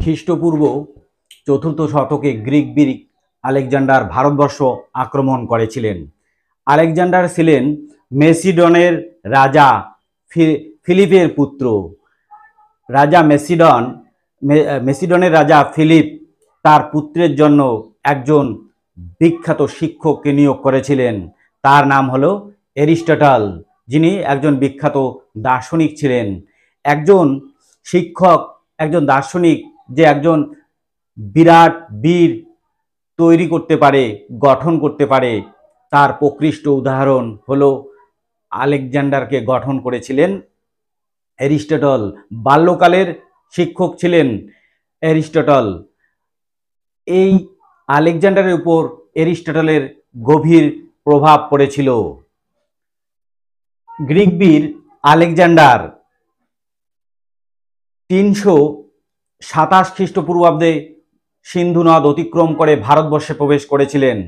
খ্রিস্টপূর্ব চতুর্থ শতকে গ্রিক বীর আলেকজান্ডার ভারতবর্ষ আক্রমণ করেছিলেন। আলেকজান্ডার ছিলেন মেসিডনের রাজা ফিলিপের পুত্র। রাজা মেসিডনের রাজা ফিলিপ তার পুত্রের জন্য একজন বিখ্যাত শিক্ষককে নিয়োগ করেছিলেন। তার নাম হলো এরিস্টটল, যিনি একজন বিখ্যাত দার্শনিক ছিলেন। একজন শিক্ষক, একজন দার্শনিক যে একজন বিরাট বীর তৈরি করতে পারে, গঠন করতে পারে, তার প্রকৃষ্ট উদাহরণ হলো আলেকজান্ডারকে গঠন করেছিলেন এরিস্টটল। বাল্যকালের শিক্ষক ছিলেন এরিস্টটল। এই আলেকজান্ডারের উপর এরিস্টটলের গভীর প্রভাব পড়েছিল। গ্রিক বীর আলেকজান্ডার 327 খ্রিস্টপূর্বাব্দে সিন্ধু নদ অতিক্রম করে ভারতবর্ষে প্রবেশ করেছিলেন।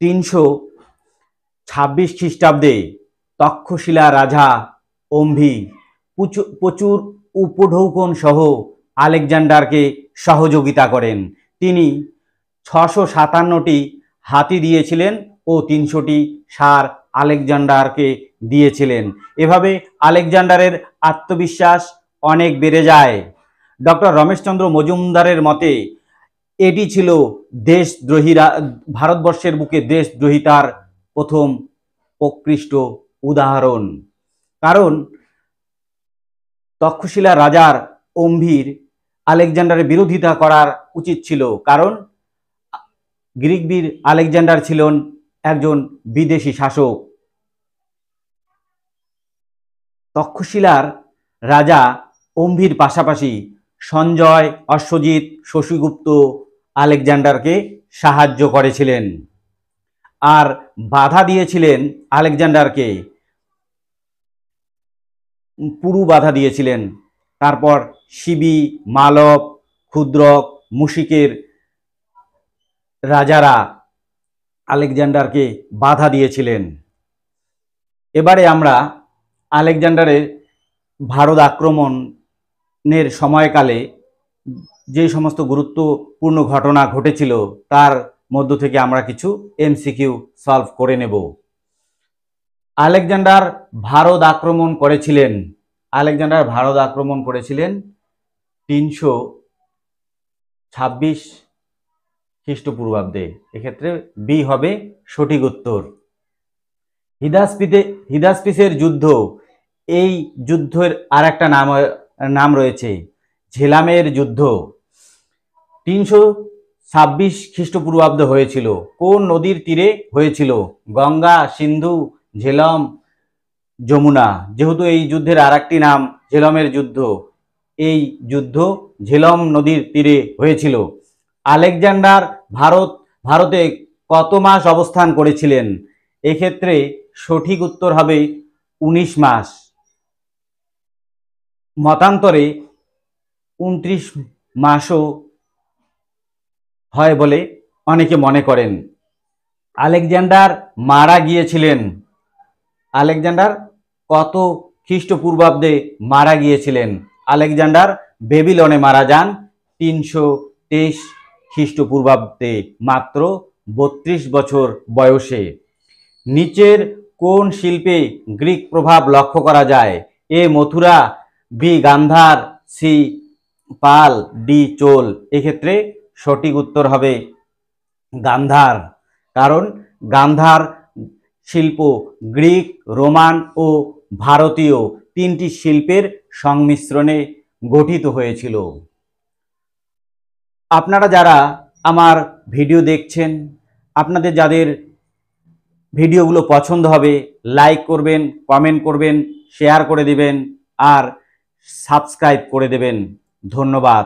326 খ্রিস্টাব্দে তক্ষশিলা রাজা অম্ভি প্রচুর উপঢৌকন সহ আলেকজান্ডারকে সহযোগিতা করেন। তিনি 657টি হাতি দিয়েছিলেন ও 300টি ষাঁড় আলেকজান্ডারকে দিয়েছিলেন। এভাবে আলেকজান্ডারের আত্মবিশ্বাস অনেক বেড়ে যায়। ডক্টর রমেশচন্দ্র মজুমদারের মতে এটি ছিল দেশদ্রোহীরা ভারতবর্ষের বুকে দেশদ্রোহিতার প্রথম প্রকৃষ্ট উদাহরণ। কারণ তক্ষশিলা রাজার অম্ভির আলেকজান্ডারের বিরোধিতা করার উচিত ছিল, কারণ গ্রিক বীর আলেকজান্ডার ছিলেন একজন বিদেশি শাসক। তক্ষশিলার রাজা অম্ভির পাশাপাশি সঞ্জয়, অশ্বজিৎ, শশীগুপ্ত আলেকজান্ডারকে সাহায্য করেছিলেন আর বাধা দিয়েছিলেন আলেকজান্ডারকে, পুরু বাধা দিয়েছিলেন। তারপর শিবি, মালব, ক্ষুদ্রক, মুশিকের রাজারা আলেকজান্ডারকে বাধা দিয়েছিলেন। এবারে আমরা আলেকজান্ডারের ভারত আক্রমণের সময়কালে যে সমস্ত গুরুত্বপূর্ণ ঘটনা ঘটেছিল তার মধ্য থেকে আমরা কিছু এমসিকিউ সলভ করে নেব। আলেকজান্ডার ভারত আক্রমণ করেছিলেন 326 খ্রিস্টপূর্বাব্দে। এক্ষেত্রে বি হবে সঠিক উত্তর। হিদাসপিসের যুদ্ধ, এই যুদ্ধের আর একটা নাম রয়েছে ঝেলামের যুদ্ধ। 326 খ্রিস্টপূর্বাব্দে হয়েছিল। কোন নদীর তীরে হয়েছিল? গঙ্গা, সিন্ধু, ঝেলম, যমুনা। যেহেতু এই যুদ্ধের আর একটি নাম ঝেলমের যুদ্ধ, এই যুদ্ধ ঝেলম নদীর তীরে হয়েছিল। আলেকজান্ডার ভারতে কত মাস অবস্থান করেছিলেন? এক্ষেত্রে সঠিক উত্তর হবে 19 মাস। মতান্তরে 29 মাসও হয় বলে অনেকে মনে করেন। আলেকজান্ডার মারা গিয়েছিলেন, আলেকজান্ডার কত খ্রিস্টপূর্বাব্দে মারা গিয়েছিলেন? আলেকজান্ডার বেবিলনে মারা যান 323 খ্রিস্টপূর্বাব্দে, মাত্র 32 বছর বয়সে। নিচের কোন শিল্পে গ্রিক প্রভাব লক্ষ্য করা যায়? এ মথুরা, বি গান্ধার, সি পাল, ডি চোল। এক্ষেত্রে সঠিক উত্তর হবে গান্ধার, কারণ গান্ধার শিল্প গ্রিক, রোমান ও ভারতীয় তিনটি শিল্পের সংমিশ্রণে গঠিত হয়েছিল। আপনারা যারা আমার ভিডিও দেখছেন, আপনাদের যাদের ভিডিওগুলো পছন্দ হবে লাইক করবেন, কমেন্ট করবেন, শেয়ার করে দিবেন আর সাবস্ক্রাইব করে দেবেন। ধন্যবাদ।